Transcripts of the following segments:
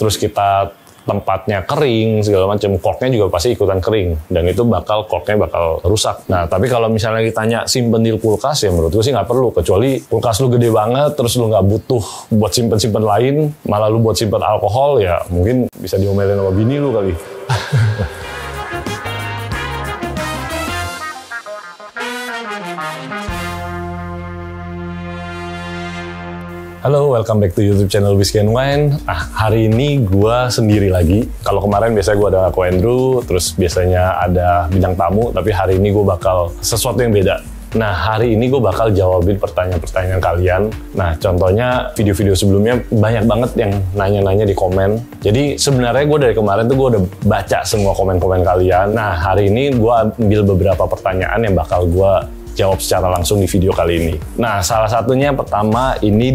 terus kita tempatnya kering segala macam, corknya juga pasti ikutan kering dan itu corknya bakal rusak. Nah tapi kalau misalnya ditanya simpen di kulkas, ya menurut gue sih nggak perlu, kecuali kulkas lu gede banget terus lu nggak butuh buat simpen lain, malah lu buat simpen alkohol, ya mungkin bisa diomelin sama bini lu kali. Halo, welcome back to YouTube channel Whiskey and Wine. Nah, hari ini gue sendiri lagi. Kalau kemarin biasanya gue ada Ko Andrew, terus biasanya ada bintang tamu, tapi hari ini gue bakal sesuatu yang beda. Nah, hari ini gue bakal jawabin pertanyaan-pertanyaan kalian. Nah, contohnya video-video sebelumnya banyak banget yang nanya-nanya di komen. Jadi sebenarnya gue dari kemarin tuh gue udah baca semua komen-komen kalian. Nah, hari ini gue ambil beberapa pertanyaan yang bakal gue jawab secara langsung di video kali ini. Nah, salah satunya pertama ini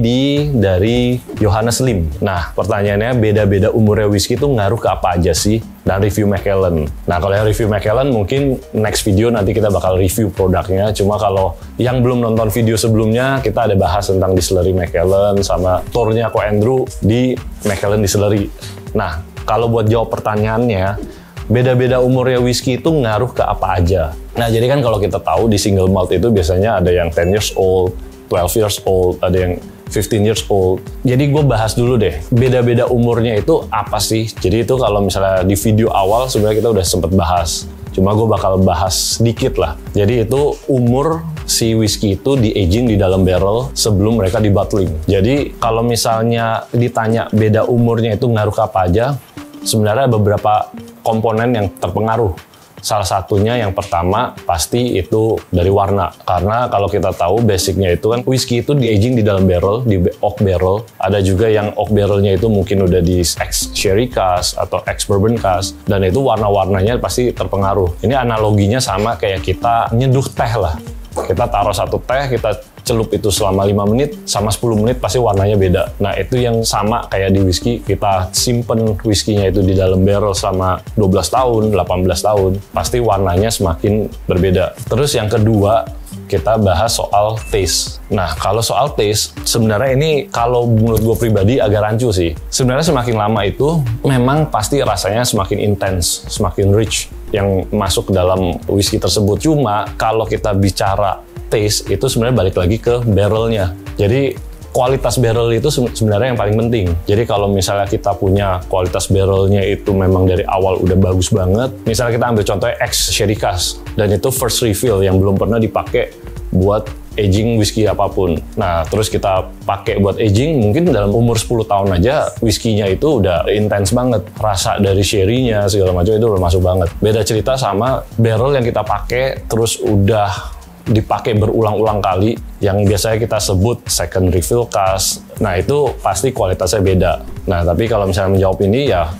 dari Johannes Lim. Nah, pertanyaannya, beda-beda umurnya whisky itu ngaruh ke apa aja sih? Dan review Macallan. Nah, kalau yang review Macallan mungkin next video nanti kita bakal review produknya. Cuma kalau yang belum nonton video sebelumnya, kita ada bahas tentang distillery Macallan sama tournya Ko Andrew di Macallan Distillery. Nah, kalau buat jawab pertanyaannya, beda-beda umurnya whisky itu ngaruh ke apa aja? Nah, jadi kan kalau kita tahu di single malt itu biasanya ada yang 10 years old, 12 years old, ada yang 15 years old. Jadi gue bahas dulu deh, beda-beda umurnya itu apa sih? Jadi itu kalau misalnya di video awal sebenarnya kita udah sempet bahas. Cuma gue bakal bahas sedikit lah. Jadi itu umur si whisky itu di aging di dalam barrel sebelum mereka di bottling. Jadi kalau misalnya ditanya beda umurnya itu ngaruh ke apa aja, sebenarnya beberapa komponen yang terpengaruh. Salah satunya yang pertama pasti itu dari warna. Karena kalau kita tahu basicnya itu kan whisky itu di aging di dalam barrel, di oak barrel. Ada juga yang oak barrelnya itu mungkin udah di ex sherry cask atau ex bourbon cask. Dan itu warna-warnanya pasti terpengaruh. Ini analoginya sama kayak kita nyeduh teh lah. Kita taruh satu teh, kita celup itu selama 5 menit, sama 10 menit pasti warnanya beda. Nah, itu yang sama kayak di whisky, kita simpen whisky-nya itu di dalam barrel selama 12 tahun, 18 tahun, pasti warnanya semakin berbeda. Terus yang kedua, kita bahas soal taste. Nah, kalau soal taste, sebenarnya ini kalau menurut gue pribadi agak rancu sih. Sebenarnya semakin lama itu, memang pasti rasanya semakin intens, semakin rich yang masuk ke dalam whisky tersebut. Cuma kalau kita bicara taste, itu sebenarnya balik lagi ke barrelnya. Jadi kualitas barrel itu sebenarnya yang paling penting. Jadi kalau misalnya kita punya kualitas barrelnya itu memang dari awal udah bagus banget. Misalnya kita ambil contohnya ex sherry cask, dan itu first refill yang belum pernah dipakai buat aging whisky apapun. Nah, terus kita pakai buat aging, mungkin dalam umur 10 tahun aja whisky-nya itu udah intens banget. Rasa dari sherry-nya segala macam itu udah masuk banget. Beda cerita sama barrel yang kita pakai terus udah dipakai berulang-ulang kali, yang biasanya kita sebut second refill cask. Nah, itu pasti kualitasnya beda. Nah, tapi kalau misalnya menjawab ini ya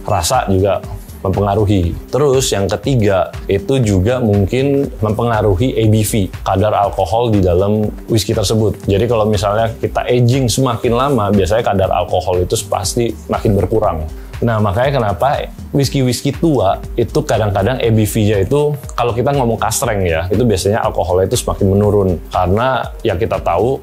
rasa juga mempengaruhi. Terus yang ketiga itu juga mungkin mempengaruhi ABV, kadar alkohol di dalam whisky tersebut. Jadi kalau misalnya kita aging semakin lama, biasanya kadar alkohol itu pasti makin berkurang. Nah, makanya kenapa whisky-whisky tua itu kadang-kadang ABV-nya itu, kalau kita ngomong cask-strength ya, itu biasanya alkoholnya itu semakin menurun. Karena yang kita tahu,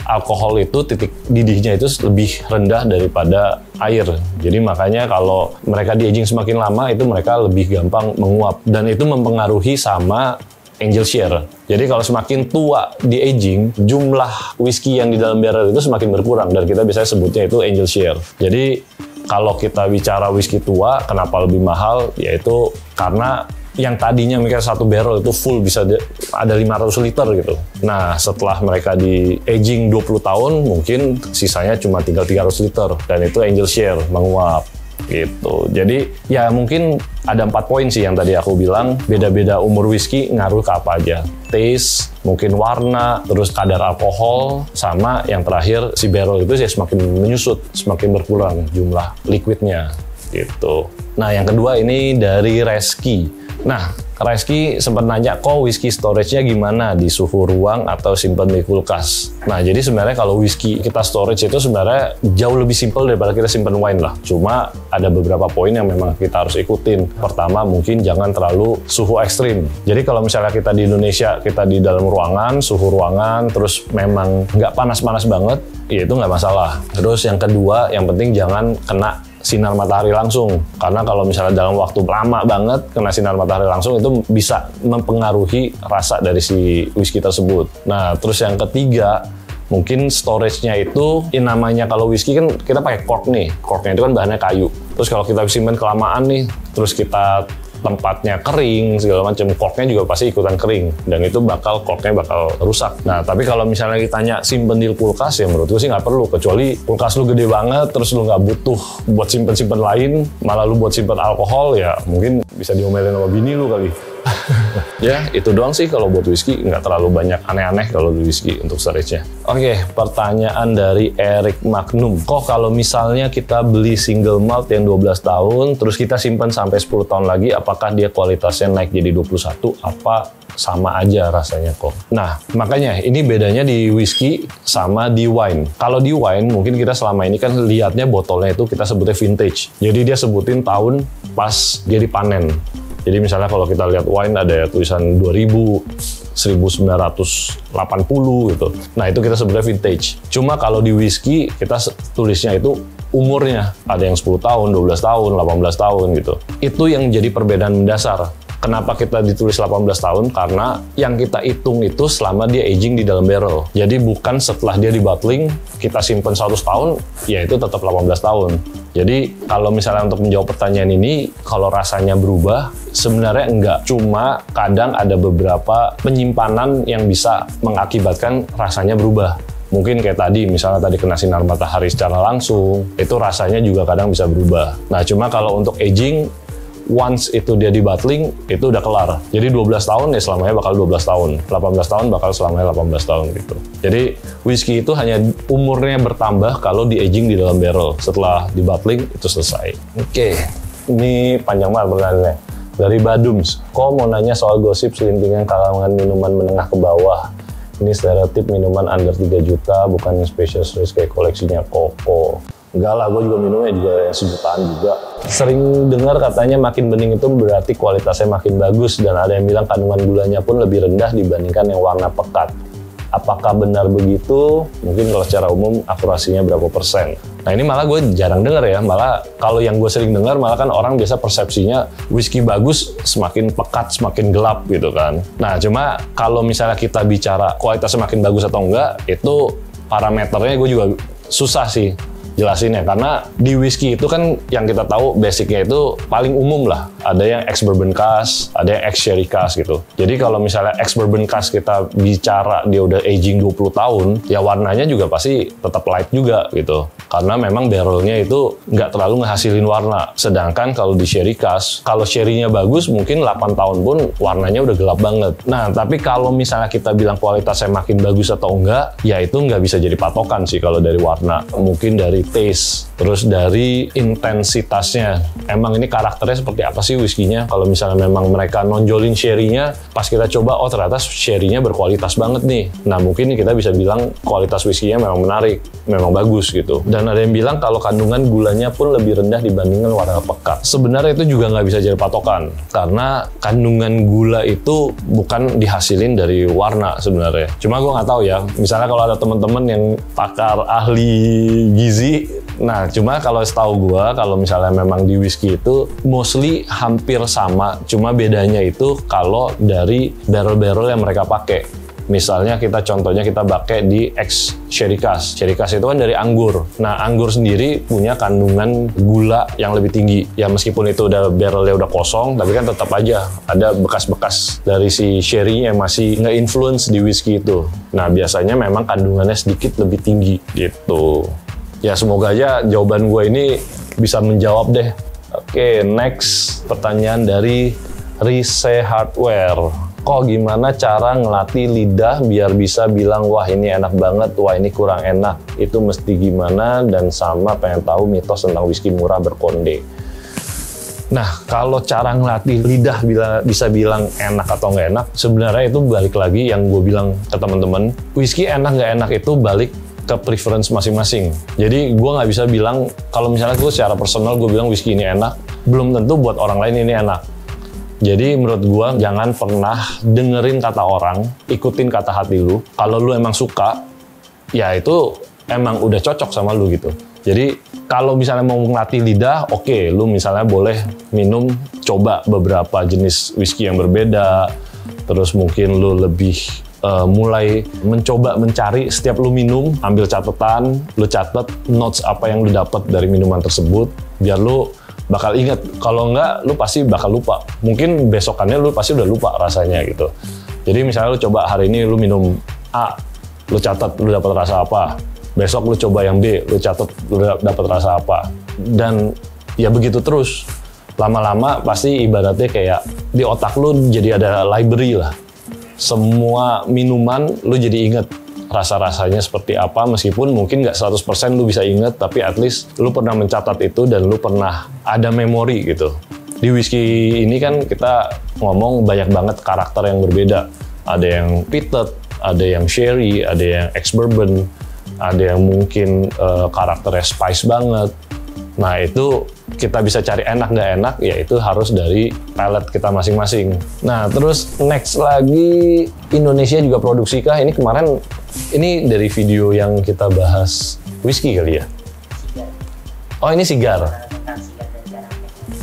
alkohol itu titik didihnya itu lebih rendah daripada air. Jadi makanya kalau mereka di aging semakin lama, itu mereka lebih gampang menguap. Dan itu mempengaruhi sama angel share. Jadi kalau semakin tua di aging, jumlah whisky yang di dalam barrel itu semakin berkurang. Dan kita biasanya sebutnya itu angel share. Jadi kalau kita bicara whisky tua, kenapa lebih mahal? Yaitu karena yang tadinya mikir satu barrel itu full bisa ada 500 liter gitu. Nah, setelah mereka di aging 20 tahun, mungkin sisanya cuma tinggal 300 liter. Dan itu angel share, menguap gitu. Jadi ya mungkin ada 4 poin sih yang tadi aku bilang. Beda-beda umur whisky ngaruh ke apa aja. Taste, mungkin warna, terus kadar alkohol, sama yang terakhir si barrel itu sih semakin menyusut, semakin berkurang jumlah liquidnya gitu. Nah, yang kedua ini dari Reski. Nah, Reski sempat nanya, kok whisky storage-nya gimana? Di suhu ruang atau simpan di kulkas? Nah, jadi sebenarnya kalau whisky kita storage itu sebenarnya jauh lebih simpel daripada kita simpan wine lah. Cuma ada beberapa poin yang memang kita harus ikutin. Pertama, mungkin jangan terlalu suhu ekstrim. Jadi kalau misalnya kita di Indonesia, kita di dalam ruangan, suhu ruangan, terus memang nggak panas-panas banget, ya itu nggak masalah. Terus yang kedua, yang penting jangan kena sinar matahari langsung. Karena kalau misalnya dalam waktu lama banget kena sinar matahari langsung itu bisa mempengaruhi rasa dari si whisky tersebut. Nah, terus yang ketiga, mungkin storage-nya itu, namanya kalau whisky kan kita pakai cork nih. Corknya itu kan bahannya kayu. Terus kalau kita simpen kelamaan nih, terus kita tempatnya kering, segala macam, corknya juga pasti ikutan kering. Dan itu corknya bakal rusak. Nah, tapi kalau misalnya ditanya simpen di kulkas, ya menurut gue sih nggak perlu. Kecuali kulkas lu gede banget, terus lu nggak butuh buat simpen-simpen lain, malah lu buat simpen alkohol, ya mungkin bisa diomelin sama bini lu kali. Ya, itu doang sih kalau buat whisky, nggak terlalu banyak aneh-aneh kalau di whisky untuk storage-nya. Oke, pertanyaan dari Eric Magnum. Kok kalau misalnya kita beli single malt yang 12 tahun, terus kita simpan sampai 10 tahun lagi, apakah dia kualitasnya naik jadi 21? Apa sama aja rasanya kok? Nah, makanya ini bedanya di whisky sama di wine. Kalau di wine, mungkin kita selama ini kan lihatnya botolnya itu kita sebutnya vintage. Jadi dia sebutin tahun pas dia dipanen. Jadi misalnya kalau kita lihat wine ada tulisan 2000, 1980 gitu. Nah, itu kita sebutnya vintage. Cuma kalau di whisky kita tulisnya itu umurnya. Ada yang 10 tahun, 12 tahun, 18 tahun gitu. Itu yang jadi perbedaan mendasar. Kenapa kita ditulis 18 tahun? Karena yang kita hitung itu selama dia aging di dalam barrel. Jadi bukan setelah dia di bottling, kita simpen 100 tahun, ya itu tetap 18 tahun. Jadi kalau misalnya untuk menjawab pertanyaan ini, kalau rasanya berubah, sebenarnya enggak. Cuma kadang ada beberapa penyimpanan yang bisa mengakibatkan rasanya berubah. Mungkin kayak tadi, misalnya tadi kena sinar matahari secara langsung, itu rasanya juga kadang bisa berubah. Nah, cuma kalau untuk aging, once itu dia di bottling, itu udah kelar. Jadi 12 tahun ya selamanya bakal 12 tahun. 18 tahun bakal selamanya 18 tahun gitu. Jadi whisky itu hanya umurnya bertambah kalau di aging di dalam barrel. Setelah di bottling itu selesai. Oke, ini panjang banget pertanyaannya. Dari Badums, kok mau nanya soal gosip selintingan kalangan minuman menengah ke bawah. Ini stereotip minuman under 3 juta, bukan yang special series kayak koleksinya Koko. Enggak lah, gue juga minumnya juga yang sejutaan juga. Sering dengar katanya makin bening itu berarti kualitasnya makin bagus, dan ada yang bilang kandungan gulanya pun lebih rendah dibandingkan yang warna pekat. Apakah benar begitu? Mungkin kalau secara umum akurasinya berapa persen? Nah, ini malah gue jarang dengar ya. Malah kalau yang gue sering dengar malah kan orang biasa persepsinya whisky bagus semakin pekat, semakin gelap gitu kan. Nah, cuma kalau misalnya kita bicara kualitasnya makin bagus atau enggak, itu parameternya gue juga susah sih jelasinnya, karena di whisky itu kan yang kita tahu basicnya itu paling umum lah. Ada yang ex-bourbon cask, ada yang ex-sherry cask gitu. Jadi kalau misalnya ex-bourbon cask kita bicara dia udah aging 20 tahun, ya warnanya juga pasti tetap light juga gitu. Karena memang barrelnya itu nggak terlalu ngehasilin warna. Sedangkan kalau di sherry cask, kalau sherry-nya bagus mungkin 8 tahun pun warnanya udah gelap banget. Nah, tapi kalau misalnya kita bilang kualitasnya makin bagus atau enggak, ya itu nggak bisa jadi patokan sih kalau dari warna. Mungkin dari taste, terus dari intensitasnya. Emang ini karakternya seperti apa sih whisky-nya? Kalau misalnya memang mereka nonjolin sherry-nya, pas kita coba, oh ternyata sherry-nya berkualitas banget nih. Nah, mungkin kita bisa bilang kualitas whisky-nya memang menarik, memang bagus gitu. Dan ada yang bilang kalau kandungan gulanya pun lebih rendah dibandingkan warna pekat. Sebenarnya itu juga nggak bisa jadi patokan, karena kandungan gula itu bukan dihasilin dari warna sebenarnya. Cuma gue nggak tahu ya, misalnya kalau ada teman-teman yang pakar ahli gizi, nah cuma kalau setahu gue, kalau misalnya memang di whisky itu mostly hampir sama, cuma bedanya itu kalau dari barrel-barrel yang mereka pakai. Misalnya contohnya kita pakai di ex-sherry cask. Sherry cask itu kan dari anggur. Nah, anggur sendiri punya kandungan gula yang lebih tinggi. Ya meskipun itu udah barrelnya udah kosong, tapi kan tetap aja ada bekas-bekas dari si sherry yang masih nge-influence di whisky itu. Nah, biasanya memang kandungannya sedikit lebih tinggi gitu. Ya semoga aja jawaban gue ini bisa menjawab deh. Oke, next pertanyaan dari Rise Hardware. Kok gimana cara ngelatih lidah biar bisa bilang wah ini enak banget, wah ini kurang enak. Itu mesti gimana, dan sama pengen tahu mitos tentang whisky murah berkonde. Nah, kalau cara ngelatih lidah bisa bilang enak atau nggak enak, sebenarnya itu balik lagi yang gue bilang ke teman-teman. Whisky enak nggak enak itu balik ke preference masing-masing. Jadi gue nggak bisa bilang, kalau misalnya gue secara personal gue bilang whisky ini enak, belum tentu buat orang lain ini enak. Jadi menurut gue jangan pernah dengerin kata orang, ikutin kata hati lu. Kalau lu emang suka, ya itu emang udah cocok sama lu gitu. Jadi kalau misalnya mau ngelatih lidah, oke, lu misalnya boleh minum, coba beberapa jenis whisky yang berbeda, terus mungkin lu lebih mulai mencoba mencari setiap lu minum, ambil catatan, lu catat notes apa yang lu dapat dari minuman tersebut, biar lu bakal ingat. Kalau enggak, lu pasti bakal lupa. Mungkin besokannya lu pasti udah lupa rasanya gitu. Jadi misalnya lu coba hari ini lu minum A, lu catat lu dapat rasa apa. Besok lu coba yang B, lu catat lu dapat rasa apa. Dan ya begitu terus. Lama-lama pasti ibaratnya kayak di otak lu jadi ada library lah. Semua minuman lu jadi inget rasa-rasanya seperti apa, meskipun mungkin nggak 100% lu bisa inget, tapi at least lu pernah mencatat itu dan lu pernah ada memori gitu. Di whisky ini kan kita ngomong banyak banget karakter yang berbeda. Ada yang peated, ada yang sherry, ada yang ex-bourbon, ada yang mungkin karakternya spice banget. Nah itu kita bisa cari enak nggak enak, ya itu harus dari palate kita masing-masing. Nah terus next lagi, Indonesia juga produksi kah? Ini kemarin, ini dari video yang kita bahas whisky kali ya? Oh ini sigar.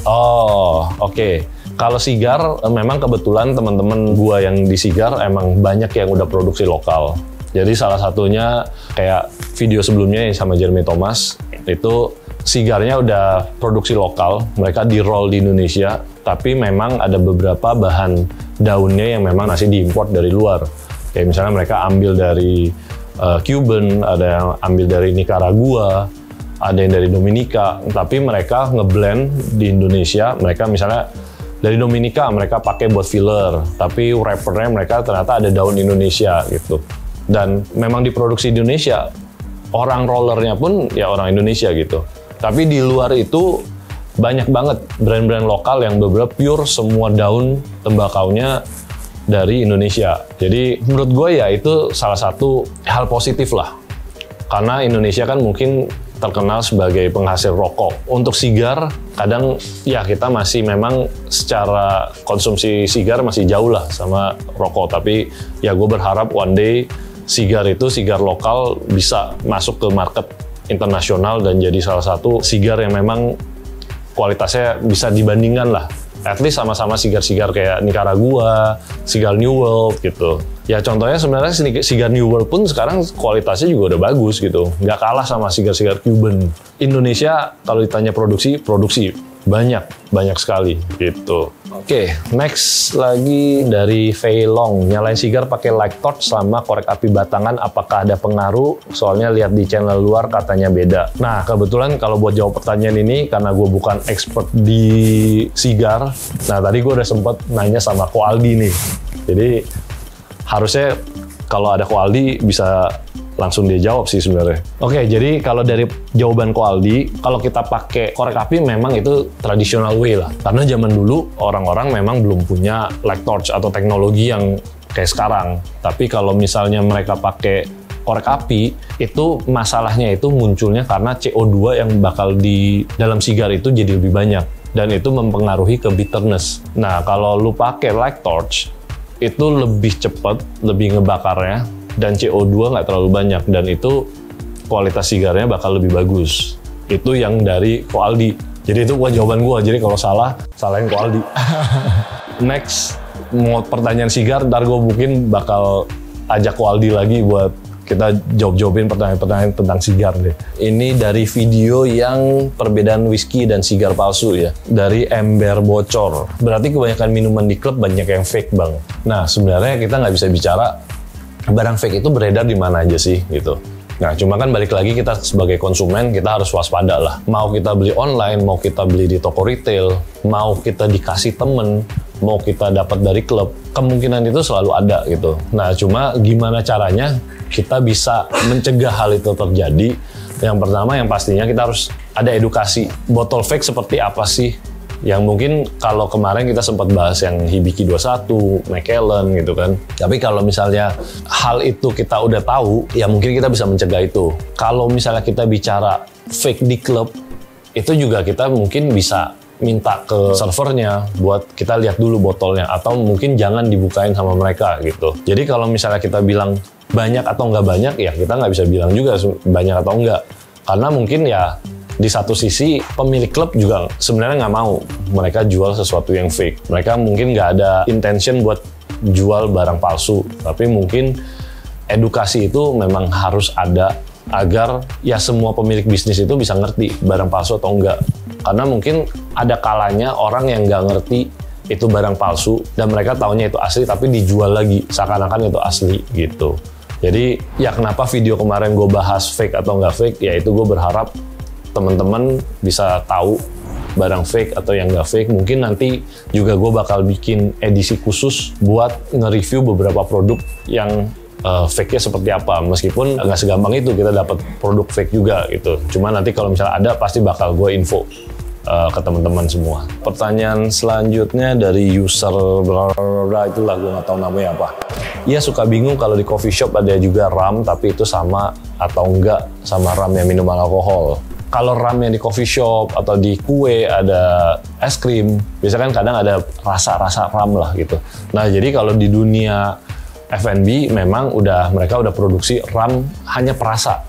Oh, oke. Kalau sigar, memang kebetulan teman-teman gua yang di sigar emang banyak yang udah produksi lokal. Jadi salah satunya kayak video sebelumnya yang sama Jeremy Thomas, itu sigarnya udah produksi lokal, mereka di roll di Indonesia, tapi memang ada beberapa bahan daunnya yang memang masih diimport dari luar. Kayak misalnya mereka ambil dari Cuban, ada yang ambil dari Nicaragua, ada yang dari Dominika, tapi mereka ngeblend di Indonesia. Mereka misalnya dari Dominika mereka pakai buat filler, tapi wrappernya mereka ternyata ada daun Indonesia gitu. Dan memang diproduksi di Indonesia, orang rollernya pun ya orang Indonesia gitu. Tapi di luar itu banyak banget brand-brand lokal yang beberapa pure semua daun tembakaunya dari Indonesia. Jadi menurut gue ya itu salah satu hal positif lah. Karena Indonesia kan mungkin terkenal sebagai penghasil rokok. Untuk sigar, kadang ya kita masih memang secara konsumsi sigar masih jauh lah sama rokok. Tapi ya gue berharap one day sigar lokal bisa masuk ke market internasional dan jadi salah satu sigar yang memang kualitasnya bisa dibandingkan lah. At least sama-sama sigar-sigar kayak Nicaragua, sigar New World gitu. Ya contohnya sebenarnya sigar New World pun sekarang kualitasnya juga udah bagus gitu. Nggak kalah sama sigar-sigar Cuban. Indonesia kalau ditanya produksi banyak sekali gitu. Oke, next lagi dari Feilong. Nyalain sigar pakai light torch sama korek api batangan, apakah ada pengaruh? Soalnya lihat di channel luar katanya beda. Nah, kebetulan kalau buat jawab pertanyaan ini, karena gue bukan expert di sigar, nah tadi gue udah sempat nanya sama Ko Aldi nih. Jadi, harusnya kalau ada Ko Aldi bisa langsung dia jawab sih sebenarnya. Oke, jadi kalau dari jawaban Ko Aldi, kalau kita pakai korek api memang itu traditional way lah. Karena zaman dulu orang-orang memang belum punya light torch atau teknologi yang kayak sekarang. Tapi kalau misalnya mereka pakai korek api, itu masalahnya itu munculnya karena CO2 yang bakal di dalam sigar itu jadi lebih banyak. Dan itu mempengaruhi ke bitterness. Nah, kalau lu pakai light torch, itu lebih cepat, lebih ngebakarnya, dan CO2 nggak terlalu banyak, dan itu kualitas sigarnya bakal lebih bagus. Itu yang dari Ko Aldi. Jadi itu jawaban gue. Jadi kalau salah, salahin Ko Aldi. Next, mau pertanyaan sigar, ntar gue mungkin bakal ajak Ko Aldi lagi buat kita jawab-jawabin pertanyaan-pertanyaan tentang sigar deh. Ini dari video yang perbedaan whisky dan sigar palsu ya. Dari Ember Bocor. Berarti kebanyakan minuman di klub banyak yang fake, Bang. Nah, sebenarnya kita nggak bisa bicara barang fake itu beredar di mana aja sih gitu. Nah, cuma kan balik lagi kita sebagai konsumen kita harus waspada lah. Mau kita beli online, mau kita beli di toko retail, mau kita dikasih temen, mau kita dapat dari klub, kemungkinan itu selalu ada gitu. Nah, cuma gimana caranya kita bisa mencegah hal itu terjadi? Yang pertama, yang pastinya kita harus ada edukasi. Botol fake seperti apa sih? Yang mungkin kalau kemarin kita sempat bahas yang Hibiki 21, Macallan gitu kan. Tapi kalau misalnya hal itu kita udah tahu, ya mungkin kita bisa mencegah itu. Kalau misalnya kita bicara fake di klub, itu juga kita mungkin bisa minta ke servernya buat kita lihat dulu botolnya. Atau mungkin jangan dibukain sama mereka gitu. Jadi kalau misalnya kita bilang banyak atau nggak banyak, ya kita nggak bisa bilang juga banyak atau nggak. Karena mungkin ya Di satu sisi pemilik klub juga sebenarnya nggak mau mereka jual sesuatu yang fake. Mereka mungkin nggak ada intention buat jual barang palsu, tapi mungkin edukasi itu memang harus ada agar ya semua pemilik bisnis itu bisa ngerti barang palsu atau enggak. Karena mungkin ada kalanya orang yang nggak ngerti itu barang palsu dan mereka taunya itu asli tapi dijual lagi seakan-akan itu asli gitu. Jadi ya kenapa video kemarin gue bahas fake atau nggak fake, ya itu gue berharap teman-teman bisa tahu barang fake atau yang nggak fake. Mungkin nanti juga gue bakal bikin edisi khusus buat nge-review beberapa produk yang fake-nya seperti apa. Meskipun nggak segampang itu kita dapat produk fake juga gitu. Cuma nanti kalau misalnya ada pasti bakal gue info ke teman-teman semua. Pertanyaan selanjutnya dari user itulah gue nggak tahu namanya apa. Ia suka bingung kalau di coffee shop ada juga ram tapi itu sama atau enggak sama ram yang minuman alkohol. Kalau ram yang di coffee shop atau di kue ada es krim, biasanya kan kadang ada rasa-rasa ram lah gitu. Nah jadi kalau di dunia F&B memang mereka udah produksi ram hanya perasa.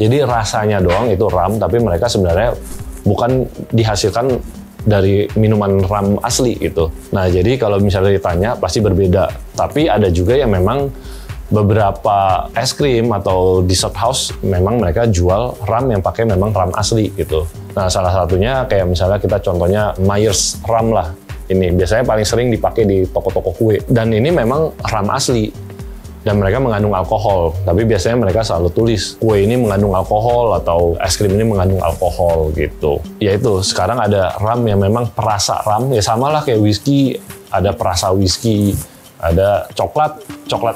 Jadi rasanya doang itu ram, tapi mereka sebenarnya bukan dihasilkan dari minuman ram asli gitu. Nah jadi kalau misalnya ditanya pasti berbeda. Tapi ada juga yang memang beberapa es krim atau dessert house memang mereka jual ram yang pakai memang ram asli gitu. Nah salah satunya kayak misalnya kita contohnya Myers ram lah. Ini biasanya paling sering dipakai di toko-toko kue. Dan ini memang ram asli. Dan mereka mengandung alkohol, tapi biasanya mereka selalu tulis kue ini mengandung alkohol atau es krim ini mengandung alkohol gitu. Ya itu, sekarang ada ram yang memang perasa ram, ya sama lah kayak whisky, ada perasa whisky, ada coklat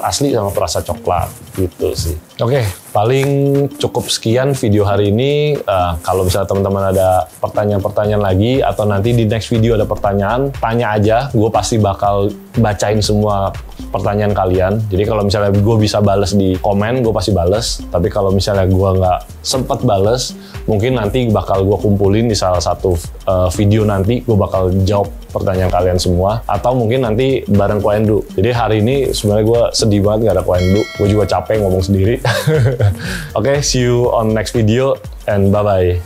asli sama perasa coklat gitu sih. Oke, paling cukup sekian video hari ini. Kalau misalnya teman-teman ada pertanyaan-pertanyaan lagi atau nanti di next video ada pertanyaan, tanya aja, gue pasti bakal bacain semua pertanyaan kalian. Jadi kalau misalnya gue bisa bales di komen, gue pasti bales. Tapi kalau misalnya gue nggak sempet bales, mungkin nanti bakal gue kumpulin di salah satu video nanti. Gue bakal jawab pertanyaan kalian semua. Atau mungkin nanti bareng Ko Andrew. Jadi hari ini sebenarnya gue sedih banget nggak ada Ko Andrew. Gue juga capek ngomong sendiri. Oke, see you on next video and bye-bye.